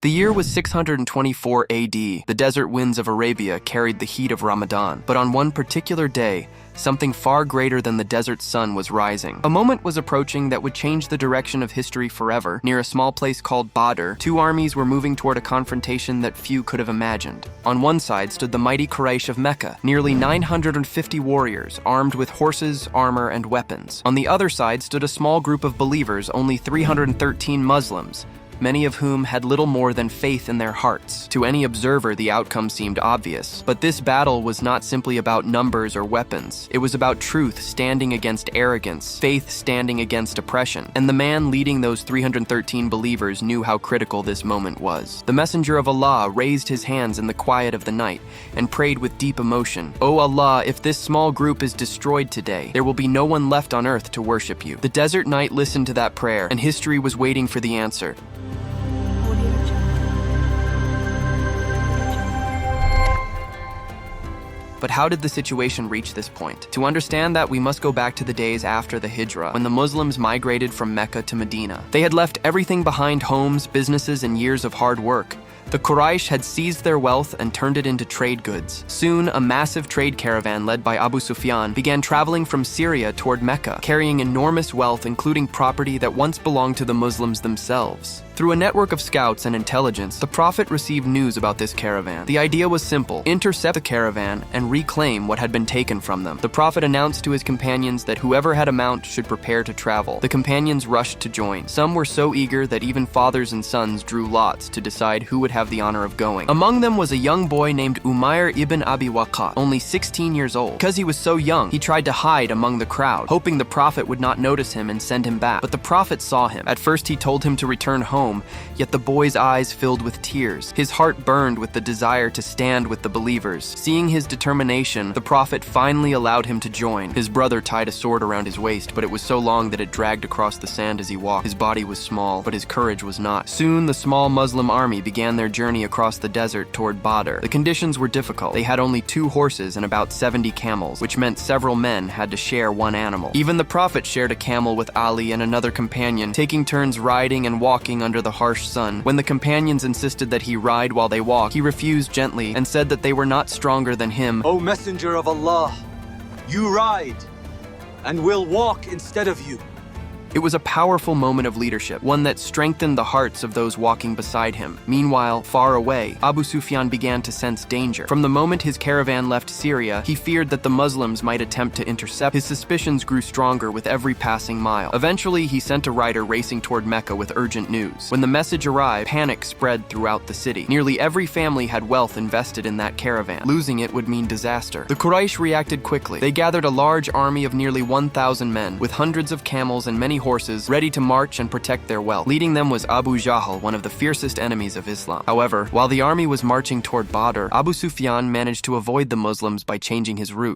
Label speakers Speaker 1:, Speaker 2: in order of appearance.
Speaker 1: The year was 624 AD. The desert winds of Arabia carried the heat of Ramadan. But on one particular day, something far greater than the desert sun was rising. A moment was approaching that would change the direction of history forever. Near a small place called Badr, two armies were moving toward a confrontation that few could have imagined. On one side stood the mighty Quraysh of Mecca, nearly 950 warriors, armed with horses, armor, and weapons. On the other side stood a small group of believers, only 313 Muslims, many of whom had little more than faith in their hearts. To any observer, the outcome seemed obvious. But this battle was not simply about numbers or weapons. It was about truth standing against arrogance, faith standing against oppression. And the man leading those 313 believers knew how critical this moment was. The messenger of Allah raised his hands in the quiet of the night and prayed with deep emotion, "O Allah, if this small group is destroyed today, there will be no one left on earth to worship you." The desert night listened to that prayer, and history was waiting for the answer. But how did the situation reach this point? To understand that, we must go back to the days after the Hijrah, when the Muslims migrated from Mecca to Medina. They had left everything behind: homes, businesses, and years of hard work. The Quraysh had seized their wealth and turned it into trade goods. Soon, a massive trade caravan led by Abu Sufyan began traveling from Syria toward Mecca, carrying enormous wealth, including property that once belonged to the Muslims themselves. Through a network of scouts and intelligence, the Prophet received news about this caravan. The idea was simple: intercept the caravan and reclaim what had been taken from them. The Prophet announced to his companions that whoever had a mount should prepare to travel. The companions rushed to join. Some were so eager that even fathers and sons drew lots to decide who would have the honor of going. Among them was a young boy named Umayr ibn Abi Waqqas, only 16 years old. Because he was so young, he tried to hide among the crowd, hoping the Prophet would not notice him and send him back. But the Prophet saw him. At first, he told him to return home, yet the boy's eyes filled with tears. His heart burned with the desire to stand with the believers. Seeing his determination, the Prophet finally allowed him to join. His brother tied a sword around his waist, but it was so long that it dragged across the sand as he walked. His body was small, but his courage was not. Soon, the small Muslim army began their journey across the desert toward Badr. The conditions were difficult. They had only 2 horses and about 70 camels, which meant several men had to share one animal. Even the Prophet shared a camel with Ali and another companion, taking turns riding and walking under the harsh sun. When the companions insisted that he ride while they walked, he refused gently and said that they were not stronger than him.
Speaker 2: "O Messenger of Allah, you ride, and we'll walk instead of you."
Speaker 1: It was a powerful moment of leadership, one that strengthened the hearts of those walking beside him. Meanwhile, far away, Abu Sufyan began to sense danger. From the moment his caravan left Syria, he feared that the Muslims might attempt to intercept. His suspicions grew stronger with every passing mile. Eventually, he sent a rider racing toward Mecca with urgent news. When the message arrived, panic spread throughout the city. Nearly every family had wealth invested in that caravan. Losing it would mean disaster. The Quraysh reacted quickly. They gathered a large army of nearly 1,000 men, with hundreds of camels and many horses, ready to march and protect their wealth. Leading them was Abu Jahl, one of the fiercest enemies of Islam. However, while the army was marching toward Badr, Abu Sufyan managed to avoid the Muslims by changing his route.